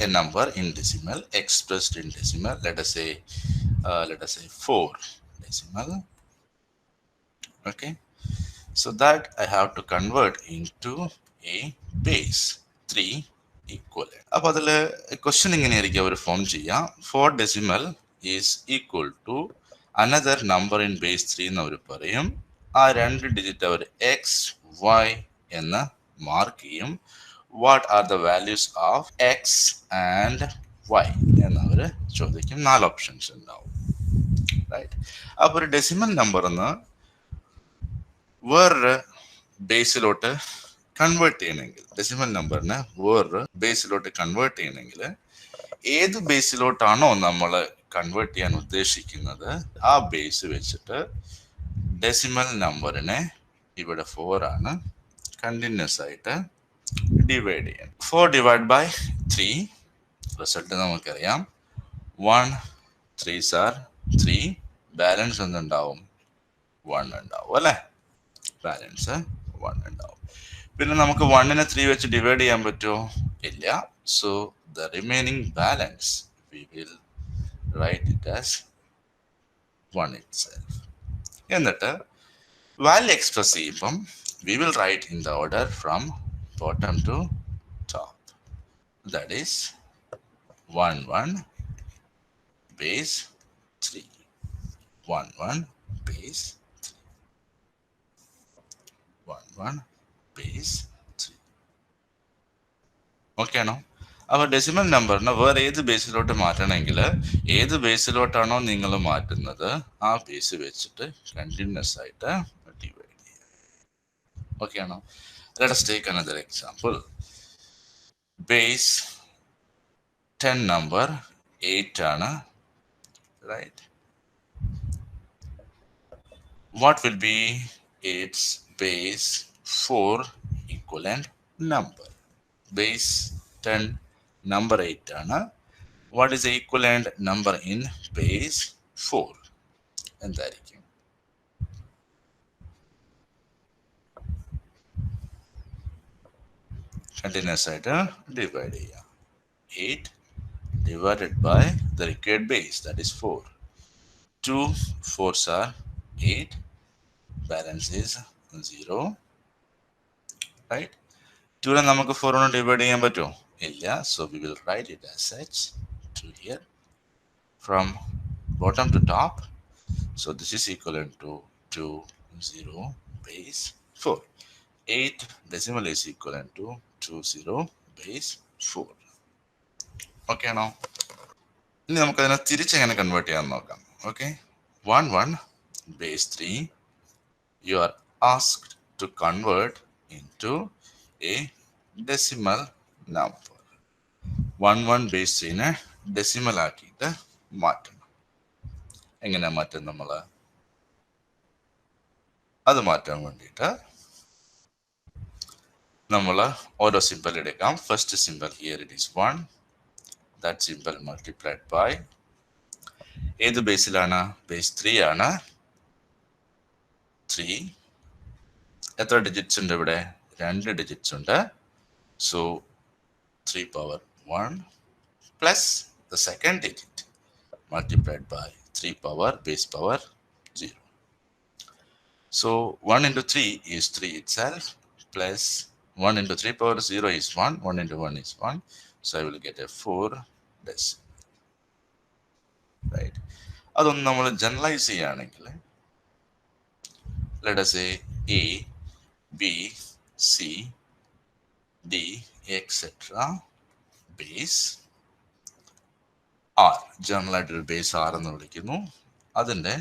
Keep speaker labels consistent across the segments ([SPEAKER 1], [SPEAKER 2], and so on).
[SPEAKER 1] a number in decimal expressed in decimal. Let us say 4 decimal. Okay, so that I have to convert into a base 3 equivalent. അപ്പോൾ അതിൽ question ഇങ്ങനെയായിരിക്കും അവർ form ചെയ്യുക. 4 decimal is equal to another number in base 3 എന്ന് അവർ പറയും. ആ രണ്ട് digit അവർ X Y എന്ന് മാർക്ക് ചെയ്യും. What are the values of X and Y എന്നവർ ചോദിക്കും. 4 ഓപ്ഷൻസ് ഉണ്ടാവും. റൈറ്റ്. അപ്പോൾ ഒരു ഡെസിമൽ നമ്പർ എന്ന് വേറൊരു ബേസിലോട്ട് കൺവേർട്ട് ചെയ്യണമെങ്കിൽ, ഡെസിമൽ നമ്പറിനെ വേറൊരു ബേസിലോട്ട് കൺവേർട്ട് ചെയ്യണമെങ്കിൽ ഏത് ബേസിലോട്ടാണോ നമ്മൾ കൺവേർട്ട് ചെയ്യാൻ ഉദ്ദേശിക്കുന്നത് ആ ബേസ് വെച്ചിട്ട് ഡെസിമൽ നമ്പറിനെ, ഇവിടെ 4 ആണ്, കണ്ടിന്യൂസ് ആയിട്ട് ഡിവൈഡ് ചെയ്യാം. 4 ഡിവൈഡ് ബൈ 3 റിസൾട്ട് നമുക്കറിയാം. 1 3s are 3. ബാലൻസ് എന്തുണ്ടാവും? 1 ഉണ്ടാവും അല്ലേ? ബാലൻസ് 1 ഉണ്ടാവും. പിന്നെ നമുക്ക് 1നെ 3 വെച്ച് ഡിവൈഡ് ചെയ്യാൻ പറ്റുമോ? ഇല്ല. So the remaining balance we will write it as 1 itself. എന്നിട്ട് വാല്യൂ എക്സ്പ്രസ് ചെയ്യുമ്പം we will write in the order from bottom to top. That is 1 1 base 3. 1 1 base 3. 1 1 base 3. Okay ആണോ? അപ്പോൾ ഡെസിമൽ നമ്പറിനെ വേറെ ഏത് ബേസിലോട്ട് മാറ്റണമെങ്കിൽ ഏത് ബേസിലോട്ടാണോ നിങ്ങൾ മാറ്റുന്നത് ആ ബേസ് വെച്ചിട്ട് കണ്ടിന്യൂസ് ആയിട്ട് ഡിവൈഡ് ചെയ്യുക. ഓക്കെ ആണോ? Let us take another example. Base 10 number 8 ആണ്. Right. What will be its base 4 equivalent number? Base 10 number 8 ആണ്. What is the equivalent number in base 4? എന്തായിരിക്കും? കണ്ടിന്യൂസ് ആയിട്ട് ഡിവൈഡ് ചെയ്യുക. 8 divided by the required base, that is 4. 2 4s are 8. Balance is 0. Right? 2നെ നമുക്ക് 4 കൊണ്ട് divide ചെയ്യാൻ പറ്റുമോ? ഇല്ല. So we will write it as such. 2 here from bottom to top. So this is equivalent to 2 0 base 4. 8 decimal is equivalent to 2 0 base 4. Okay ആണോ? ഇനി നമുക്കതിനെ തിരിച്ചെങ്ങനെ convert ചെയ്യാൻ നോക്കാം. Okay, 1 1 base 3 you are asked to convert into a decimal number. 1 1 base 3നെ decimal ആക്കിയിട്ട് മാറ്റണം. എങ്ങനെ മാറ്റും നമ്മൾ? അത് മാറ്റാൻ വേണ്ടിയിട്ട് നമ്മൾ ഓരോ സിമ്പിൾ എടുക്കാം. First simple here it is 1. That symbol multiplied by ഏത് ബേസിലാണ്? ബേസ് 3 ആണ്. 3 എത്ര ഡിജിറ്റ്സ് ഉണ്ട് ഇവിടെ? 2 ഡിജിറ്റ്സ് ഉണ്ട്. So 3 power 1 plus the second digit multiplied by 3 power base power 0. So 1 into 3 is 3 itself, plus 1 into 3 power 0 is 1. 1 into 1 is 1. So I will get a 4 decimal. Right? അതൊന്ന് നമ്മൾ generalise ചെയ്യുകയാണെങ്കിൽ let us say A, B, C, D, etc. base R. General ആയിട്ടൊരു base R എന്ന് വിളിക്കുന്നു. അതിൻ്റെ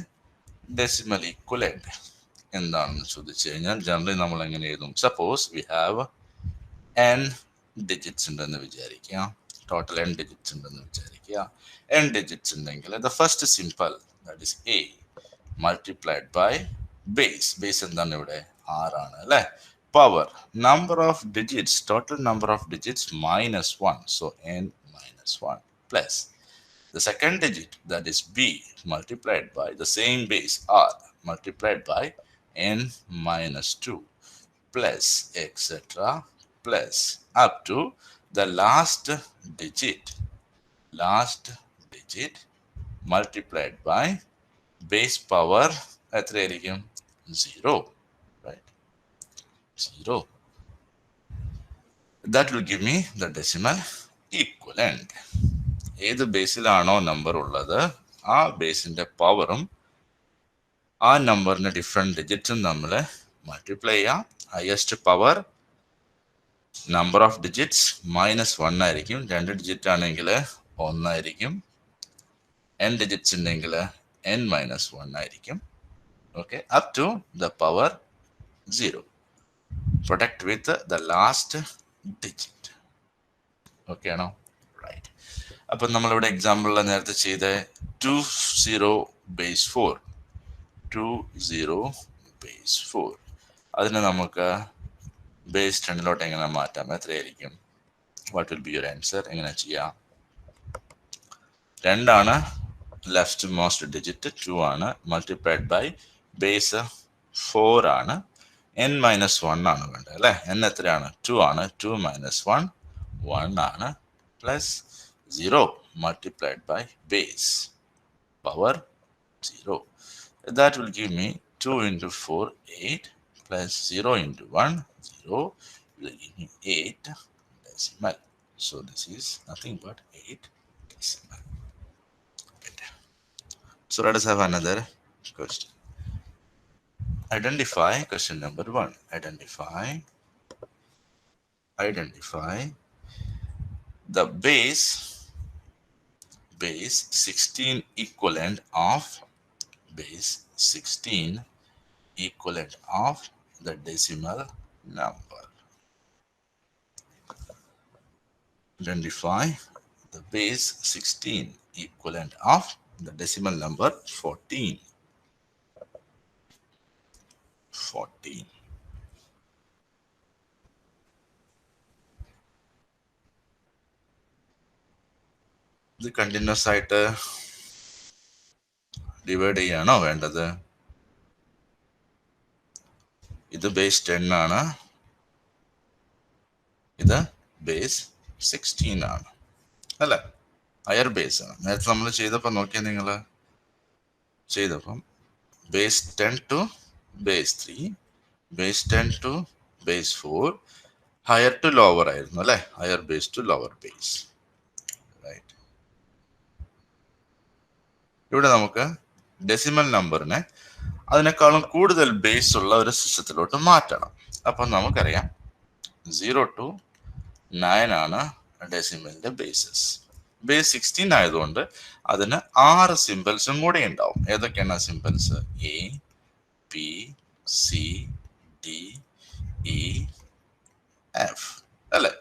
[SPEAKER 1] decimal equivalent എന്താണെന്ന് ചോദിച്ചു കഴിഞ്ഞാൽ ജനറലി നമ്മൾ എങ്ങനെ എഴുതും? Suppose we have n digits ഉണ്ടെന്ന് വിചാരിക്കുക. ടോട്ടൽ n ഡിജിറ്റ്സ് ഉണ്ടെന്ന് വിചാരിക്കുക. n ഡിജിറ്റ്സ് ഉണ്ടെങ്കിൽ the first simple that is A multiplied by base. Base എന്താണ് ഇവിടെ? 6 ആണ് അല്ലേ? Power number of digits, total number of digits -1. So n -1 plus the second digit, that is B, multiplied by the same base R multiplied by n -2 plus etc. plus up to the last digit multiplied by base power എത്രയായിരിക്കും? 0, right? 0. That will give me the decimal equivalent. ഏത് ബേസിലാണോ number ഉള്ളത് ആ ബേസിന്റെ പവറും ആ നമ്പറിന്റെ different ഡിജിറ്റും നമ്മൾ multiply ചെയ്യാം. Highest power number of digits -1 ആയിരിക്കും. 2 ഡിജിറ്റ് ആണെങ്കിൽ 1 ആയിരിക്കും. n ഡിജിറ്റ്സ് ഉണ്ടെങ്കിൽ n-1 ആയിരിക്കും. Okay, up to the power 0. Protect with the last digit. Okay ആണോ? റൈറ്റ്. അപ്പം നമ്മളിവിടെ എക്സാമ്പിളിൽ നേരത്തെ ചെയ്ത 20 ബേസ് 4 20 ബേസ് 4 അതിനെ നമുക്ക് ബേസ് 10 എങ്ങനെ മാറ്റാം? എത്രയായിരിക്കും? What will be your answer? എങ്ങനെ ചെയ്യാം? 2 ആണ് ലെഫ്റ്റ് മോസ്റ്റ് ഡിജിറ്റ്, 2 ആണ് മൾട്ടിപ്ലൈഡ് ബൈ ബേസ് 4 ആണ്, n-1 ആണ് വേണ്ടത് അല്ലേ? n എത്രയാണ്? 2 ആണ്. 2 - 1 1 ആണ്, plus 0 multiplied by base power 0. That will give me 2 into 4 8 plus 0 into 1 0 will give me 8 decimal. So this is nothing but 8 decimal. So let us have another question. Identify question number 1. Identify the base 16 equivalent of base 16 equivalent of the decimal number. Identify the base 16 equivalent of the decimal number 14. ഇത് continuous ആയിട്ട് divide ചെയ്യാണോ വേണ്ടത്? ഇത് base 10 ആണ്, ഇത് base 16 ആണ് അല്ലേ? Higher base ആണ്. നേരത്തെ നമ്മൾ ചെയ്തപ്പോൾ നോക്കിയാൽ നിങ്ങൾ ചെയ്തപ്പം base 10 to base 3, base 10 to base 4, higher to lower ആയിരുന്നു അല്ലേ? Higher base to lower base. Right. ഇവിടെ നമുക്ക് ഡെസിമൽ നമ്പറിനെ അതിനേക്കാളും കൂടുതൽ ബേസ് ഉള്ള ഒരു സിസ്റ്റത്തിലോട്ട് മാറ്റണം. അപ്പം നമുക്കറിയാം 0 to 9 ആണ് ഡെസിമലിന്റെ ബേസസ്. ബേസ് 16 ആയതുകൊണ്ട് അതിന് 6 സിമ്പിൾസും കൂടെ ഉണ്ടാവും. ഏതൊക്കെയാണ് symbols? A, P, C, D, E, F അല്ലെ?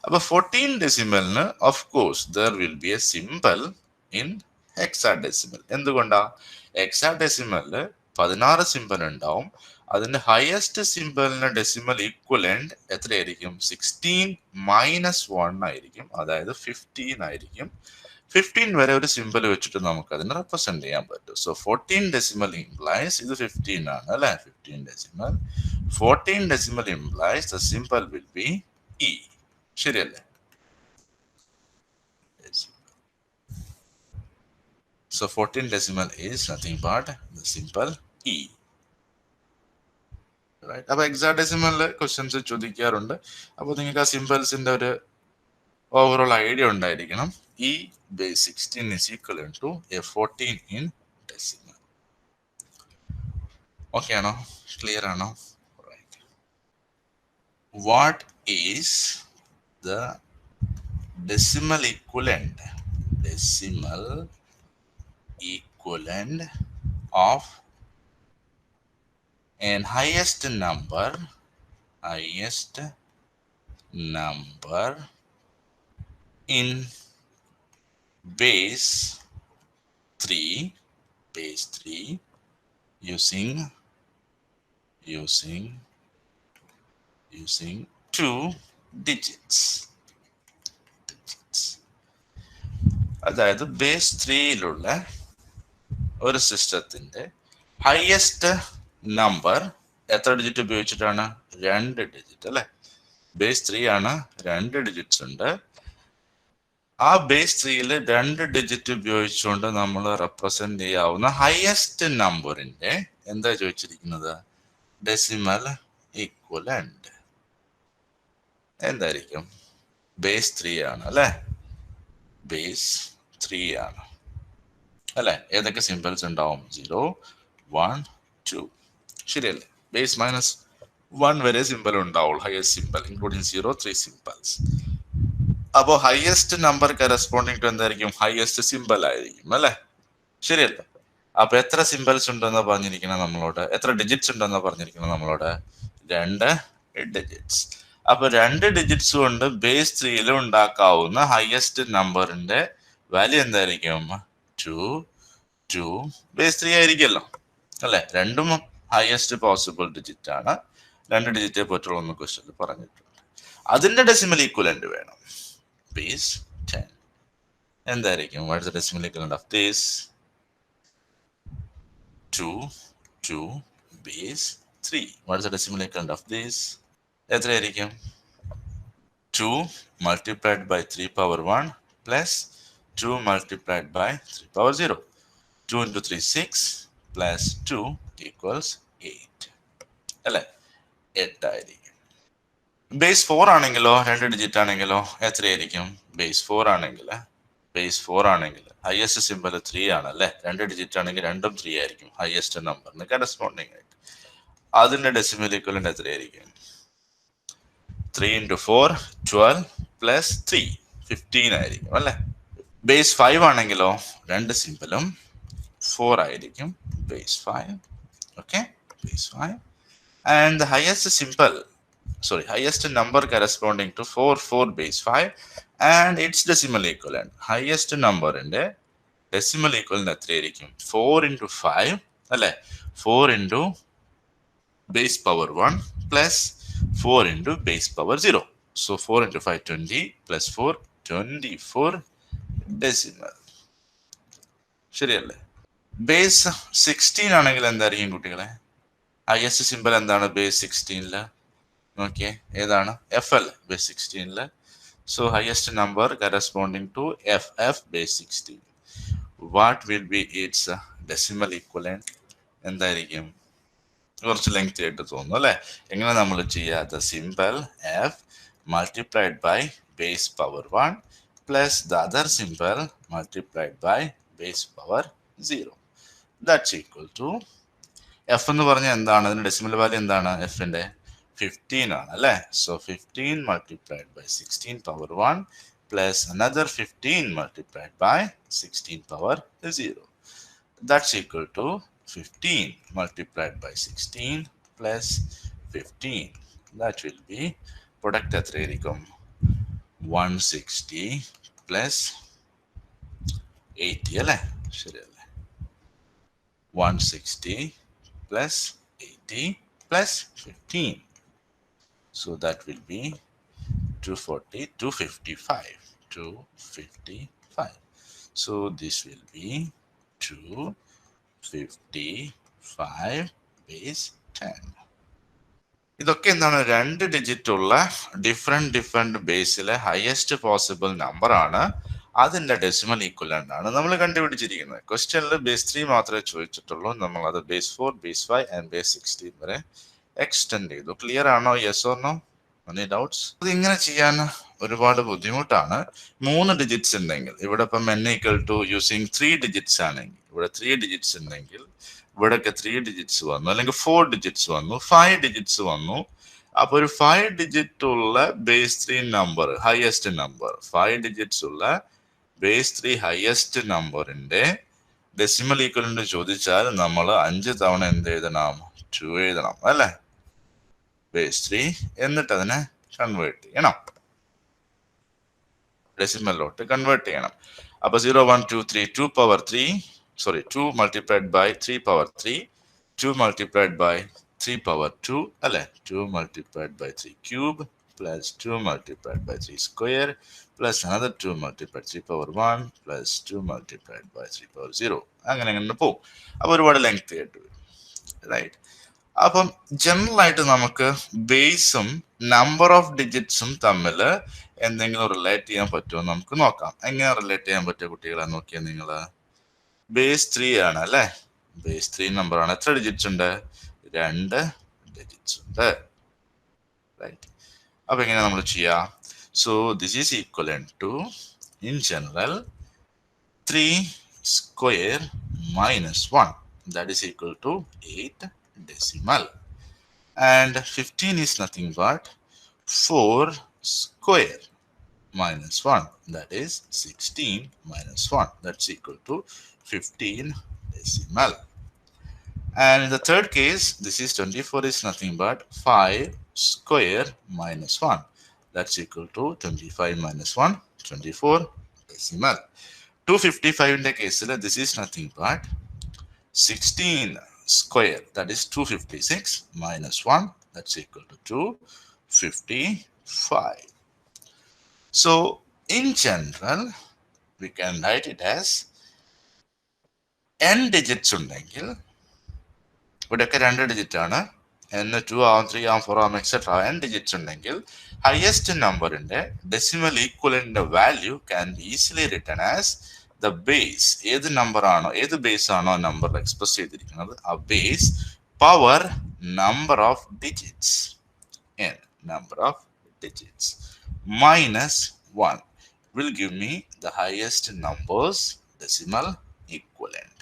[SPEAKER 1] അപ്പൊ 14 ഡെസിമലിന് of course there will be a symbol in hexadecimal. എന്തുകൊണ്ടാ? ഹെക്സാഡെസിമലില് 16 സിമ്പിൾ ഉണ്ടാവും. അതിന്റെ ഹയസ്റ്റ് സിമ്പിളിന് ഡെസിമൽ ഈക്വലന്റ് എത്രയായിരിക്കും? 16 - 1 ആയിരിക്കും, അതായത് 15 ആയിരിക്കും. 15 വരെ ഒരു സിമ്പിൾ വെച്ചിട്ട് നമുക്ക് അതിനെ റെപ്രസെന്റ് ചെയ്യാൻ പറ്റും. സോ 14 ഡെസിമൽ ഇംപ്ലൈസ് ഇത് 15 ആണ് അല്ലെ? 15 decimal. 14 decimal implies the simple will be E. ശരിയല്ലേ? So 14 decimal is nothing but the simple E. Right? അപ്പോൾ ഹെക്സാഡെസിമൽ ക്വസ്റ്റ്യൻസ് ചോദിക്കാറുണ്ട്. അപ്പോൾ നിങ്ങൾക്ക് ആ സിമ്പിൾസിന്റെ ഒരു ഓവറോൾ ഐഡിയ ഉണ്ടായിരിക്കണം. E base 16 is equivalent to a 14 in decimal. Okay ആണോ? ക്ലിയർ ആണോ? Right. What is the decimal equivalent of an highest number in base 3 using 2 digits. അതായത് ബേസ് 3യിലുള്ള ഒരു സിസ്റ്റത്തിന്റെ ഹയസ്റ്റ് നമ്പർ എത്ര ഡിജിറ്റ് ഉപയോഗിച്ചിട്ടാണ്? 2 ഡിജിറ്റ് അല്ലെ? Base 3 ആണ്, 2 ഡിജിറ്റ്സ് ഉണ്ട്. ആ ബേസ് 3യിൽ 2 ഡിജിറ്റ് ഉപയോഗിച്ചുകൊണ്ട് നമ്മൾ റെപ്രസെന്റ് ചെയ്യാവുന്ന ഹയസ്റ്റ് നമ്പറിന്റെ എന്താ ചോദിച്ചിരിക്കുന്നത്? ഡെസിമൽ ഈക്വലന്റ് എന്തായിരിക്കും? ബേസ് 3 ആണ് അല്ലെ? ബേസ് 3 ആണ് അല്ലെ? ഏതൊക്കെ സിമ്പിൾസ് ഉണ്ടാവും? 0, 1, 2. ശരിയല്ലേ? ബേസ് -1 വരെ സിമ്പിൾ ഉണ്ടാവുള്ളൂ. Highest simple including 0, 3 symbols. അപ്പോ ഹയസ്റ്റ് നമ്പർ കറസ്പോണ്ടിങ് ടു എന്തായിരിക്കും? ഹയസ്റ്റ് സിമ്പിൾ ആയിരിക്കും അല്ലെ? ശരിയല്ലേ? അപ്പൊ എത്ര സിമ്പിൾസ് ഉണ്ടെന്ന് പറഞ്ഞിരിക്കണം നമ്മളോട്? എത്ര ഡിജിറ്റ്സ് ഉണ്ടെന്ന് പറഞ്ഞിരിക്കണം നമ്മളോട്? 2 ഡിജിറ്റ്സ്. അപ്പൊ 2 ഡിജിറ്റ്സ് കൊണ്ട് ബേസ് 3യിൽ ഉണ്ടാക്കാവുന്ന ഹയസ്റ്റ് നമ്പറിന്റെ വാല്യൂ എന്തായിരിക്കും? 2, 2 ബേസ് 3 ആയിരിക്കുമല്ലോ അല്ലെ? രണ്ടും ഹയസ്റ്റ് പോസിബിൾ ഡിജിറ്റ് ആണ്. 2 ഡിജിറ്റേ പറ്റുള്ളൂ എന്ന് ക്വസ്റ്റ്യനിൽ പറഞ്ഞിട്ടുണ്ട്. അതിന്റെ ഡെസിമൽ ഈക്വലന്റ് വേണം. ബേസ് 10 എന്തായിരിക്കും? What is the decimal equivalent of this? 2, 2 base 3. What is the decimal equivalent of this? എത്രയായിരിക്കും? 2 multiplied by 3 power 1 plus 2 multiplied by 3 power 0. 2 into 3 6 plus 2 equals 8 അല്ലെ? 8 ആയിരിക്കും. ബേസ് 4 ആണെങ്കിലോ 2 ഡിജിറ്റ് ആണെങ്കിലോ എത്രയായിരിക്കും? ബേസ് 4 ആണെങ്കിൽ highest simple 3 ആണ് അല്ലെ? 2 ഡിജിറ്റ് ആണെങ്കിൽ രണ്ടും 3 ആയിരിക്കും ഹയസ്റ്റ് നമ്പറിന് കറസ്പോണ്ടിങ് ആയിട്ട്. അതിന്റെ ഡെസിമൽ ഈക്വലന്റ് എത്രയായിരിക്കും? 3 into 4 12 plus 3 15 ആയിരിക്കും അല്ലെ? ബേസ് 5 ആണെങ്കിലോ 2 സിമ്പിളും 4 ആയിരിക്കും. Base 5. Okay, base 5. And the highest number corresponding to 4 base 5 and its decimal equivalent. Highest number in the decimal equivalent എത്രയായിരിക്കും? 4 into 5 അല്ലെ? 4 into base power 1 plus 4 into base power 0. So 4 into 5 20 plus 4 24 decimal. ശരിയല്ലേ? Base 16 ആണെങ്കിൽ എന്തായിരിക്കും കുട്ടികളെ? Highest symbol എന്താണ് base 16ല്? നോക്കിയേ, ഏതാണ്? എഫ് അല്ലേ ബേസ് 16ല്? So highest number corresponding to F base 16. What will be its decimal equivalent? എന്തായിരിക്കും? കുറച്ച് ലെങ്തി ആയിട്ട് തോന്നുന്നു അല്ലെ? എങ്ങനെ നമ്മൾ ചെയ്യുക? The symbol F multiplied by base power 1 plus the other symbol multiplied by base power 0. That's equal to F എന്ന് പറഞ്ഞാൽ എന്താണ്? അതിന്റെ ഡെസിമൽ വാല്യൂ എന്താണ്? എഫിന്റെ 15 ആണ് അല്ലെ? So 15 multiplied by 16 power 1 plus another 15 multiplied by 16 power 0. That's equal to 15 multiplied by 16 plus 15. That will be product എത്രയായിരിക്കും? 160 plus 80 അല്ലേ? ശരിയല്ലേ? 160 plus 80 plus 15. So that will be 240, 255. 255. So this will be 255 base 10. ഇതൊക്കെ എന്താണ്? 2 digit ഉള്ള different ബേസിലെ highest possible number ആണ്. അതിന്റെ decimal equivalent ആണ് നമ്മൾ കണ്ടുപിടിച്ചിരിക്കുന്നത്. ക്വസ്റ്റ്യനിൽ ബേസ് 3 മാത്രമേ ചോദിച്ചിട്ടുള്ളൂ. നമ്മൾ അത് ബേസ് 4, ബേസ് 5 ആൻഡ് ബേസ് 16 വരെ എക്സ്റ്റെൻഡ് ചെയ്തു. ക്ലിയർ ആണോ? Yes or no? Any doubts? ഇത് ഇങ്ങനെ ചെയ്യാൻ ഒരുപാട് ബുദ്ധിമുട്ടാണ്. 3 ഡിജിറ്റ്സ് ഉണ്ടെങ്കിൽ, ഇവിടെ ഇപ്പം n equal to using 3 digits ആണെങ്കിൽ, ഇവിടെ 3 ഡിജിറ്റ്സ് ഉണ്ടെങ്കിൽ ഇവിടെയൊക്കെ 3 ഡിജിറ്റ്സ് വന്നു, അല്ലെങ്കിൽ 4 ഡിജിറ്റ്സ് വന്നു, 5 ഡിജിറ്റ്സ് വന്നു. അപ്പൊ ഒരു 5 ഡിജിറ്റ് ഉള്ള base 3 number, highest number, 5 digits ഉള്ള ബേസ് 3 ഹയസ്റ്റ് നമ്പറിന്റെ ഡെസിമൽ ഈക്വലന്റ് ചോദിച്ചാൽ നമ്മൾ 5 തവണ എന്ത് എഴുതണം? 2 എഴുതണം അല്ലെ? ബേസ് 3 എന്നിട്ട് അതിനെ കൺവേർട്ട് ചെയ്യണം, ഡെസിമലിലോട്ട് കൺവേർട്ട് ചെയ്യണം. അപ്പൊ 0 1 2 3 2 power 3 2 multiplied by 3 power 3, 2 multiplied by 3 power 2 അല്ലെ? 2 multiplied by 3 cube plus 2 multiplied by 3 square plus another 2 multiplied 3 power 1 plus 2 multiplied by 3 power 0. അങ്ങനെ പോകും. അപ്പൊ ഒരുപാട് ലെങ്ത് ആയിട്ട് വരും, റൈറ്റ്? അപ്പം ജനറൽ ആയിട്ട് നമുക്ക് ബേസും നമ്പർ ഓഫ് ഡിജിറ്റ്സും തമ്മിൽ എന്തെങ്കിലും റിലേറ്റ് ചെയ്യാൻ പറ്റുമോ നമുക്ക് നോക്കാം. എങ്ങനെ റിലേറ്റ് ചെയ്യാൻ പറ്റുമോ കുട്ടികളെ നോക്കിയാൽ നിങ്ങൾ ബേസ് 3 ആണ് അല്ലെ, ബേസ് 3 നമ്പർ ആണ്. എത്ര ഡിജിറ്റ്സ് ഉണ്ട്? 2 ഡിജിറ്റ്സ് ഉണ്ട്. റൈറ്റ്. അപ്പൊ എങ്ങനെ നമ്മൾ ചെയ്യാം? So this is equivalent to in general 3 square minus 1, that is equal to 8 decimal, and 15 is nothing but 4 square minus 1, that is 16 minus 1, that's equal to 15 decimal. And in the third case, this is 24 is nothing but 5 square minus 1, that's equal to 25 minus 1, 24 decimal. 255 in the case, this is nothing but 16 square, that is 256 minus 1, that's equal to 255. So in general, we can write it as n digits ഉണ്ടെങ്കിൽ, ഇവിടെയൊക്കെ 2 digit ആണ്, n 2 ആവും 3 ആവും 4 ആവും et cetera, n digits ഉണ്ടെങ്കിൽ highest നമ്പറിന്റെ decimal ഈക്വലന്റിന്റെ value can be easily written as the base. ഏത് നമ്പർ ആണോ, ഏത് ബേസ് ആണോ ആ നമ്പർ എക്സ്പ്രസ് ചെയ്തിരിക്കുന്നത്, ആ base power number of digits, n number of digits, minus 1 will give me the highest numbers decimal equivalent.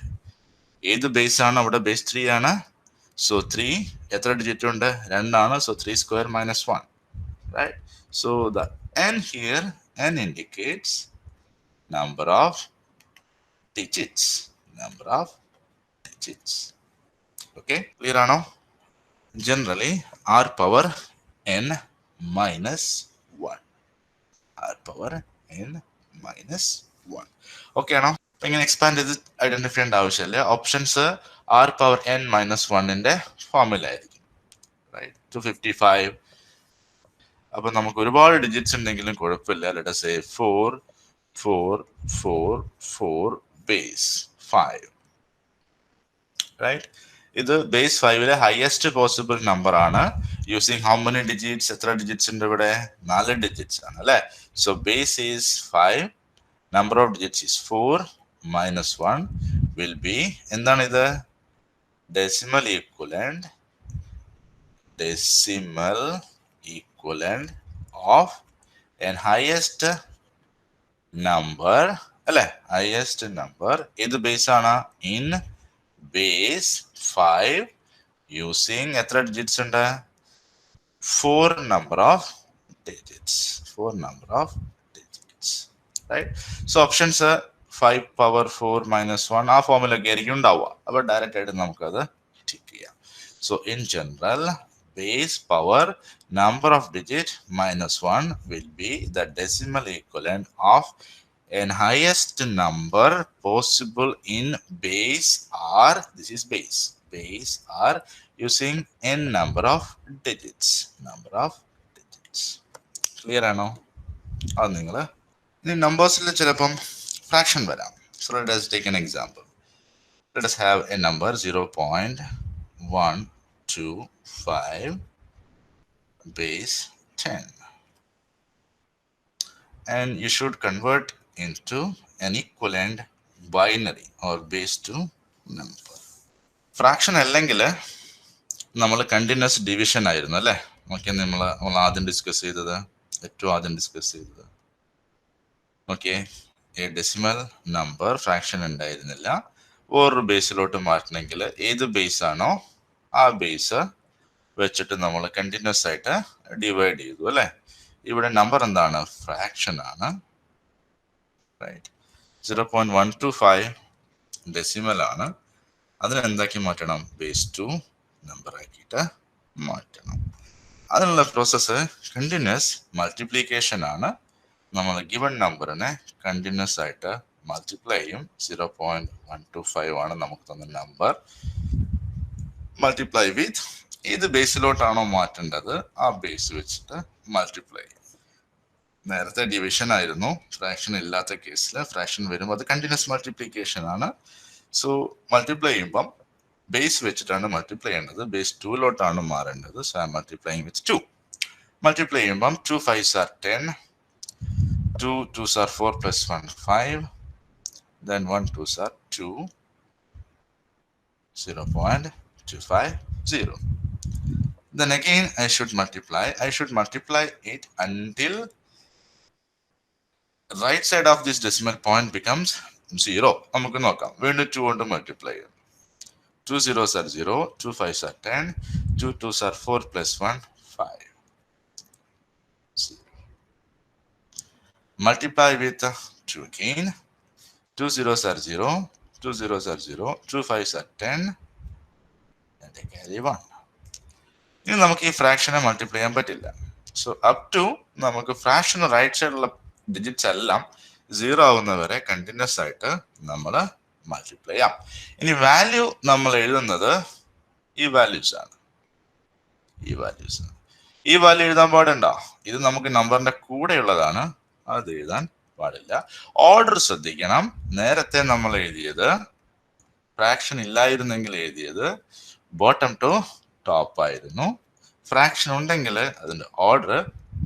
[SPEAKER 1] ഏത് base ആണ്? അവിടെ ബേസ് 3 ആണ്. സോ 3 എത്ര ഡിജിറ്റ് ഉണ്ട്? 2 ആണ്. So 3 square minus 1, right? So the n here, n indicates number of digits, number of digits. Okay, clear ആണോ? Generally r power n minus 1, r power n minus 1. Okay ആണോ? അപ്പൊ ഇങ്ങനെ expand ചെയ്ത് identify ചെയ്യേണ്ട ആവശ്യമില്ല. Options r power n minus 1ന്റെ formula ആയിരിക്കും, right? 255. അപ്പൊ നമുക്ക് ഒരുപാട് ഡിജിറ്റ്സ് ഉണ്ടെങ്കിലും കുഴപ്പമില്ല. Let us say 4 4 4 4 base 5, right? ഇത് ബേസ് 5ലെ ഹയസ്റ്റ് പോസിബിൾ നമ്പർ ആണ്. Using how many digits? എത്ര ഡിജിറ്റ്സ് ഉണ്ട് ഇവിടെ? 4 ഡിജിറ്റ്സ് ആണ് അല്ലെ. So base is 5, number of digits is 4, minus 1 will be, എന്താണ് ഇത്? Decimal equivalent, decimal equivalent of an highest number അല്ലെ, highest number. ഏത് ബേസ് ആണ്? ഇൻ ബേസ് 5 using എത്ര ഡിജിറ്റ്സ് ഉണ്ട്? 4 number of digits, 4 number of digits, right? So options 5 power 4 minus 1 ആ formula ഒക്കെ ആയിരിക്കും ഉണ്ടാവുക. അപ്പൊ ഡയറക്റ്റ് ആയിട്ട് നമുക്കത് ടിക്ക് ചെയ്യാം. So in general base power number of digit minus 1 will be the decimal equivalent of an highest number possible in base r. This is base r using n number of digits, number of digits. Clear ആണോ? അത് നിങ്ങൾ ഇനി നമ്പേഴ്സിൽ ചിലപ്പം fraction വരാം. So let us take an example. Let us have a number 0.125 base 10, and you should convert into an equivalent binary or base 2 number. Fraction അല്ലെങ്കിൽ നമ്മൾ continuous division ആയിരുന്നു അല്ലേ? ഓക്കെ, നമ്മൾ ആദ്യം ഡിസ്കസ് ചെയ്തത്, ഏറ്റവും ആദ്യം ഡിസ്കസ് ചെയ്തത്. Okay, A decimal number fraction ഉണ്ടായിരുന്നില്ല. വേറൊരു ബേസിലോട്ട് മാറ്റണമെങ്കിൽ ഏത് ബേസ് ആണോ ആ ബേസ് വെച്ചിട്ട് നമ്മൾ കണ്ടിന്യൂസ് ആയിട്ട് ഡിവൈഡ് ചെയ്തു അല്ലെ. ഇവിടെ നമ്പർ എന്താണ്? ഫ്രാക്ഷൻ ആണ്, റൈറ്റ്? 0.125 ഡെസിമൽ ആണ്. അതിന് എന്താക്കി മാറ്റണം? ബേസ് 2 നമ്പർ ആക്കിയിട്ട് മാറ്റണം. അതിനുള്ള പ്രോസസ്സ് കണ്ടിന്യൂസ് മൾട്ടിപ്ലിക്കേഷൻ ആണ്. നമ്മൾ ഗിവൺ നമ്പറിനെ കണ്ടിന്യൂസ് ആയിട്ട് മൾട്ടിപ്ലൈ ചെയ്യും. 0.125 ആണ് നമുക്ക് തന്ന നമ്പർ. മൾട്ടിപ്ലൈ വിത്ത് ഏത് ബേസിലോട്ടാണോ മാറ്റേണ്ടത് ആ ബേസ് വെച്ചിട്ട് മൾട്ടിപ്ലൈ ചെയ്യും. നേരത്തെ ഡിവിഷൻ ആയിരുന്നു, ഫ്രാക്ഷൻ ഇല്ലാത്ത കേസിൽ ഫ്രാക്ഷൻ വരും, അത് കണ്ടിന്യൂസ് മൾട്ടിപ്ലിക്കേഷൻ ആണ്. സോ മൾട്ടിപ്ലൈ ചെയ്യുമ്പം ബേസ് വെച്ചിട്ടാണ് മൾട്ടിപ്ലൈ ചെയ്യേണ്ടത്. ബേസ് 2 മാറേണ്ടത്. So I multiplying with 2. Multiply ചെയ്യുമ്പം 2 5s are 10, 2 2s are 4 plus 1 5, then 1 2s are 2, 0.250. Then again I should multiply it until right side of this decimal point becomes 0. നമുക്ക് നോക്കാം. വീണ്ടും 2 കൊണ്ട് multiply ചെയ്യാം. 2 zeros are 0, 2 5s are 10, 2 2s are 4 plus 1 5. 0. Multiply with 2 again. 2 zeros are 0, 2 zeros are 0, 2 5s are 10, and they carry 1. ഇനി നമുക്ക് ഈ ഫ്രാക്ഷനെ multiply ചെയ്യാൻ പറ്റില്ല. സോ അപ് ടു നമുക്ക് ഫ്രാക്ഷന് റൈറ്റ് സൈഡിലുള്ള ഡിജിറ്റ്സ് എല്ലാം 0 ആവുന്നവരെ കണ്ടിന്യൂസ് ആയിട്ട് നമ്മൾ മൾട്ടിപ്ലൈ ചെയ്യാം. ഇനി വാല്യൂ നമ്മൾ എഴുതുന്നത് ഈ വാല്യൂസ് ആണ്. ഈ വാല്യൂ എഴുതാൻ പാടുണ്ടോ? ഇത് നമുക്ക് നമ്പറിന്റെ കൂടെയുള്ളതാണ്, അത് എഴുതാൻ പാടില്ല. ഓർഡർ ശ്രദ്ധിക്കണം. നേരത്തെ നമ്മൾ എഴുതിയത് ഫ്രാക്ഷൻ ഇല്ലായിരുന്നെങ്കിൽ എഴുതിയത് ബോട്ടം ടു ടോപ്പ് ആയിരുന്നു. ഫ്രാക്ഷൻ ഉണ്ടെങ്കിൽ അതിന്റെ ഓർഡർ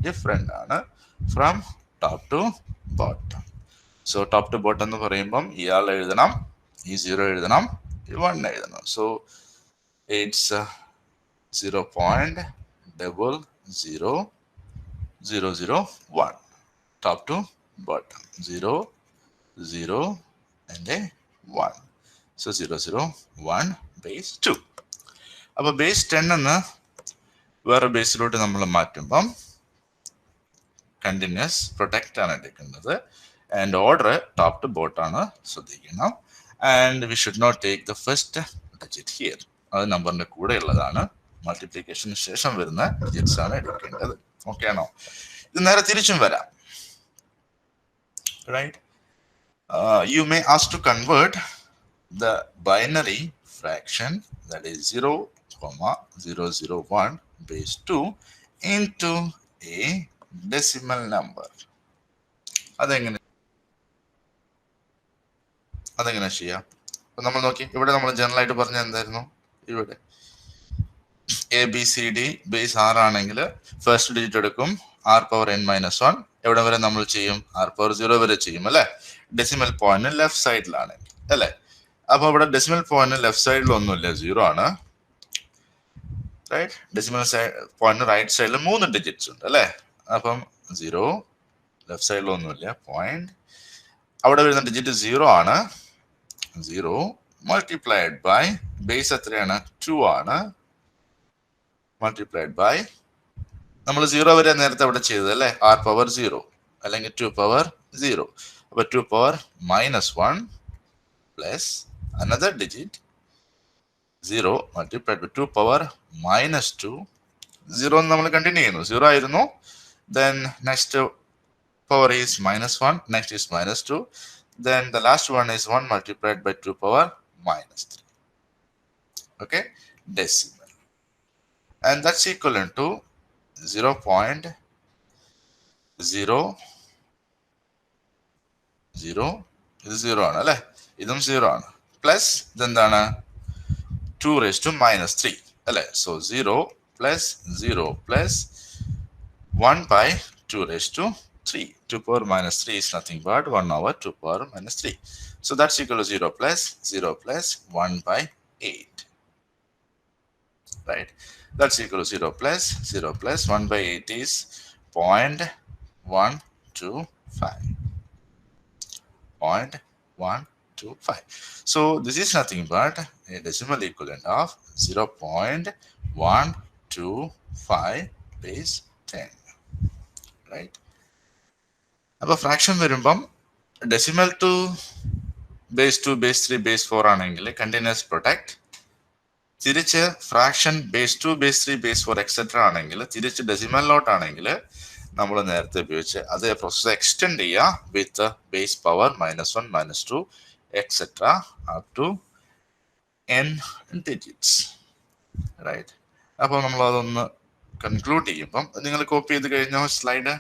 [SPEAKER 1] ഡിഫറെന്റ് ആണ്, from top to bottom. So top to bottom എന്ന് പറയുമ്പം ഇയാൾ എഴുതണം, ഈ 0 എഴുതണം, ഈ 1 എഴുതണം. So it's 0.000001 top to bottom, 0 0 and a 1. So 001 base 2. അപ്പോൾ ബേസ് 10 എന്ന് വേറെ ബേസിലോട്ട് നമ്മൾ മാറ്റുമ്പം കണ്ടിന്യൂസ് പ്രൊട്ടക്റ്റ് ആണ് എടുക്കേണ്ടത്. And order top to bottom ആണ് ശ്രദ്ധിക്കണം. And we should not take the first digit here. അത് നമ്പറിന്റെ കൂടെ ഉള്ളതാണ്. മൾട്ടിപ്ലിക്കേഷന് ശേഷം വരുന്ന ഡിജിറ്റ്സ് ആണ് എടുക്കേണ്ടത്. ഓക്കെ ആണോ? ഇത് നേരെ തിരിച്ചും വരാം. Right? You may ask to convert the binary fraction, that is 0,001 base 2 into a decimal number. അതെങ്ങനെ ചെയ്യാം? അപ്പൊ നമ്മൾ നോക്കി, ഇവിടെ നമ്മൾ ജനറൽ ആയിട്ട് പറഞ്ഞ എന്തായിരുന്നു? ഇവിടെ ABCD ബേസ് 6 ആണെങ്കിൽ ഫസ്റ്റ് ഡിജിറ്റ് എടുക്കും, r⁻n-1. എവിടെ വരെ നമ്മൾ ചെയ്യും? r⁻0 വരെ ചെയ്യും അല്ലെ? ഡെസിമൽ പോയിന്റ് ലെഫ്റ്റ് സൈഡിലാണ് അല്ലെ? അപ്പൊ ഇവിടെ ഡെസിമൽ പോയിന്റ് ലെഫ്റ്റ് സൈഡിൽ ഒന്നുമില്ല, 0 ആണ്. റൈറ്റ്? ഡെസിമൽ പോയിന്റ് റൈറ്റ് സൈഡിൽ 3 ഡിജിറ്റ്സ് ഉണ്ട് അല്ലെ? അപ്പം 0, ലെഫ്റ്റ് സൈഡിൽ ഒന്നുമില്ല, പോയിന്റ്. അവിടെ വരുന്ന ഡിജിറ്റ് 0 ആണ്. 0 മൾട്ടിപ്ലൈഡ് ബൈ ബേസ് എത്രയാണ്? 2 ആണ്. മൾട്ടിപ്ലൈഡ് ബൈ നമ്മൾ 0 വരെ നേരത്തെ അവിടെ ചെയ്തത് അല്ലെ? r⁻0 അല്ലെങ്കിൽ 2⁻0. അപ്പൊ 2⁻-1 plus another digit 0 multiplied by 2⁻-2. 0 നമ്മൾ കണ്ടിന്യൂ ചെയ്യുന്നു. 0 ആയിരുന്നു. Then next power is -1, next is -2. Then the last one is 1 multiplied by 2⁻-3. Okay, decimal. And that's equivalent to 0.00. ഇത് 0 ആണ് അല്ലെ? ഇതും 0 ആണ്. പ്ലസ് ഇതെന്താണ്? 2⁻³ അല്ലെ? So 0 plus 0 plus 1/2⁻3. 2⁻³ is nothing but 1/2⁻3. So that's equal to 0 plus 1/8. Right? That's equal to 0 plus 1/8 is 0.125. 0.125. So this is nothing but a decimal equivalent of 0.125 base 10. Right? അപ്പോൾ fraction വരുമ്പം decimal to base 2, base 3, base 4 ആണെങ്കിൽ continuous protect. തിരിച്ച് fraction base 2, base 3, base 4 etcetera ആണെങ്കിൽ, തിരിച്ച് ഡെസിമലിലോട്ടാണെങ്കിൽ നമ്മൾ നേരത്തെ ഉപയോഗിച്ച് അതേ പ്രോസസ് എക്സ്റ്റെൻഡ് ചെയ്യുക with base power -1, -2 etcetera up to n digits. Right? അപ്പോൾ നമ്മൾ അതൊന്ന് കൺക്ലൂഡ് ചെയ്യുമ്പം നിങ്ങൾ കോപ്പി ചെയ്ത് കഴിഞ്ഞാൽ slide.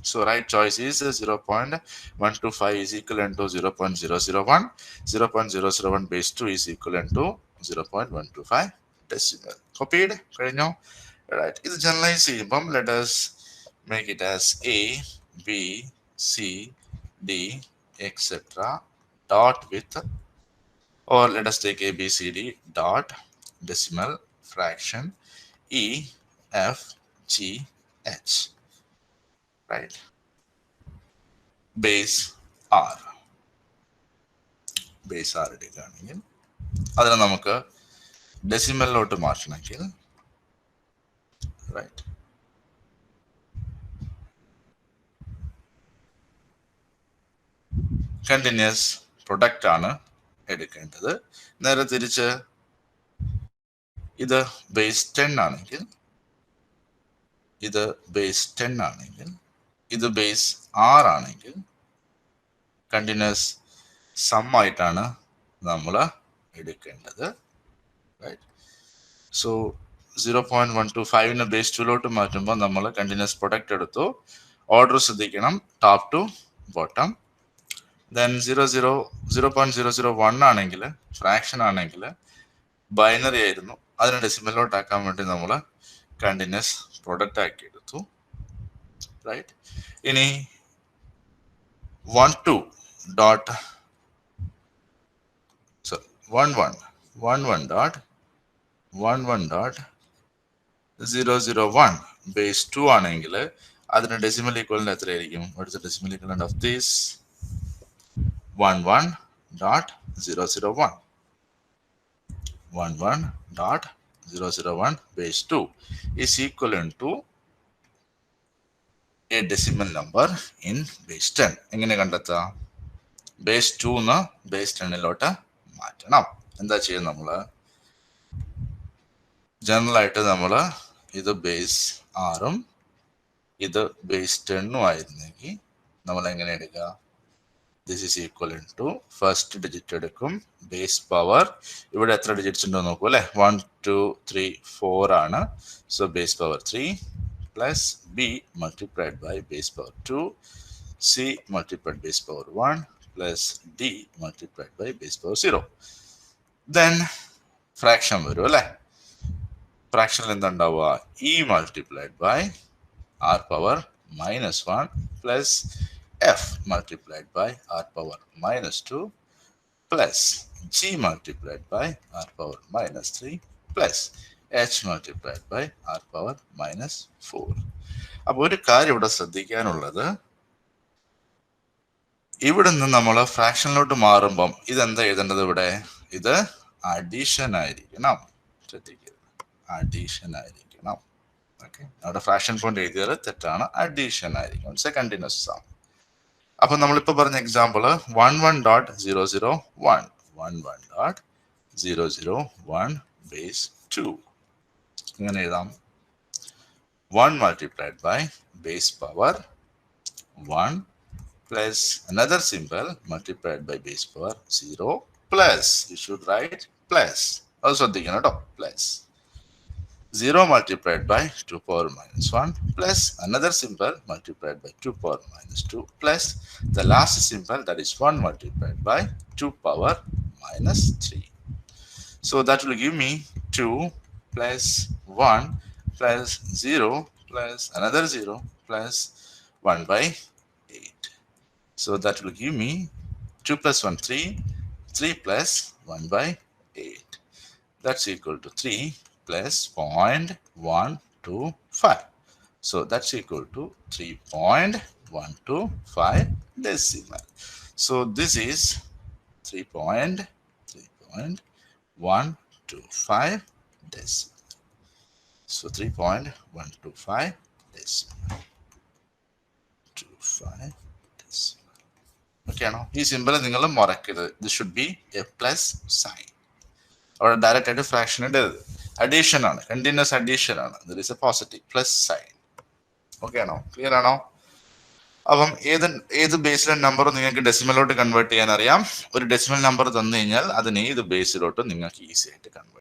[SPEAKER 1] So right choice is 0.125 is equivalent to 0.001. 0.001 base 2 is equivalent to 0.125 decimal. Copied? Right. This generalize ചെയ്യുമ്പം let us make it as A, B, C, D, etc. dot with, or let us take A, B, C, D dot decimal fraction E, F, G, H. Right. Base R. Base R എടുക്കുകയാണെങ്കിൽ അതിനെ നമുക്ക് ഡെസിമലിലോട്ട് മാറ്റണമെങ്കിൽ right continuous product ആണ് എടുക്കേണ്ടത്. നേരെ തിരിച്ച് ഇത് base 10 ആണെങ്കിൽ, ഇത് ബേസ് 10 ആണെങ്കിൽ, ഇത് ബേസ് 6 ആണെങ്കിൽ കണ്ടിന്യൂസ് സം ആയിട്ടാണ് നമ്മൾ എടുക്കേണ്ടത്. റൈറ്റ്. സോ 0.125 ബേസ് 2ലോട്ട് മാറ്റുമ്പോൾ നമ്മൾ കണ്ടിന്യൂസ് പ്രൊഡക്റ്റ് എടുത്തു. ഓർഡർ ശ്രദ്ധിക്കണം, ടോപ്പ് ടു ബോട്ടം. ദെൻ 0.001 ആണെങ്കിൽ, ഫ്രാക്ഷൻ ആണെങ്കിൽ ബൈനറി ആയിരുന്നു, അതിനെ ഡെസിമലിലോട്ട് ആക്കാൻ വേണ്ടി നമ്മൾ കണ്ടിന്യൂസ് പ്രൊഡക്റ്റ് ആക്കി എടുത്തു. റൈറ്റ്. ഇനി 11 dot 001 ബേസ് 2 ആണെങ്കിൽ അതിന് ഡെസിമൽ ഈക്വലന്റ് എത്രയായിരിക്കും? What is the decimal equivalent of this? 11.001. 11.001 base 2 is equivalent to a decimal number in base 10. എങ്ങനെ കണ്ടെത്താം? ബേസ് 2 ബേസ് 10ലോട്ട് മാറ്റണം. എന്താ ചെയ്യുന്നത്? നമ്മൾ ജനറൽ ആയിട്ട് നമ്മൾ ഇത് ബേസ് 6ഉം ഇത് ബേസ് 10ഉം ആയിരുന്നെങ്കിൽ നമ്മൾ എങ്ങനെ എടുക്കുക? This is equivalent to first digit എടുക്കും, ബേസ് പവർ ഇവിടെ എത്ര ഡിജിറ്റ്സ് ഉണ്ടോ നോക്കൂ അല്ലെ, 1 2 3 4 ആണ്. So base power 3 plus B multiplied by base power 2, C multiplied base power 1 plus D multiplied by base power 0. Then fraction വരും അല്ലെ. ഫ്രാക്ഷനിൽ എന്താ ഉണ്ടാവുക? E multiplied by R power -1 plus f multiplied by r power -2 plus g multiplied by r power -3 plus h multiplied by r power -4. അപ്പോൾ ഒരു കാര്യം ഇവിടെ ശ്രദ്ധിക്കാനുള്ളത്, ഇവിടെ നിന്ന് നമ്മൾ ഫ്രാക്ഷനിലോട്ട് മാറുമ്പം ഇതെന്താ എഴുതേണ്ടത്? ഇവിടെ ഇത് അഡീഷൻ ആയിരിക്കണം. ശ്രദ്ധിക്കരുത്, അഡീഷൻ ആയിരിക്കണം. ഓക്കെ, അവിടെ ഫ്രാക്ഷൻ പോയിന്റ് എഴുതിയത് തെറ്റാണ്, അഡീഷൻ ആയിരിക്കും. It's a continuous sum. അപ്പൊ നമ്മളിപ്പോ പറഞ്ഞ എക്സാമ്പിള് 11.001 11.001 ബേസ് 2 ഇങ്ങനെ എഴുതാം. 1 multiplied by base power 1 plus another symbol multiplied by base power 0 plus, you should write plus, also ശ്രദ്ധിക്കണം കേട്ടോ, plus 0 multiplied by 2 power -1 plus another symbol multiplied by 2 power -2 plus the last symbol, that is 1 multiplied by 2 power -3. So that will give me 2 plus 1 plus 0 plus another 0 plus 1 by 8. So that will give me 2 plus 1 3, 3 plus 1 by 8. That's equal to 3 plus 0.125. So that's equal to 3.125 decimal. So this is 3.125 decimal. So 3.125 decimal. 25 decimal. Okay, ആണോ? ഈ simple നിങ്ങൾ മറക്കരുത്. This should be a plus sign. അവിടെ direct ആയിട്ട് fraction ഇടരുത്. Addition ആണ്, continuous addition ആണ്. There is A positive plus sine. Okay ആണോ? ക്ലിയർ ആണോ? അപ്പം ഏത് ബേസിലെ നമ്പറും നിങ്ങൾക്ക് ഡെസിമലോട്ട് കൺവേർട്ട് ചെയ്യാൻ അറിയാം. ഒരു ഡെസിമൽ നമ്പർ തന്നു കഴിഞ്ഞാൽ അതിനെ ഏത് ബേസിലോട്ട് നിങ്ങൾക്ക് ഈസി ആയിട്ട് കൺവേർട്ട്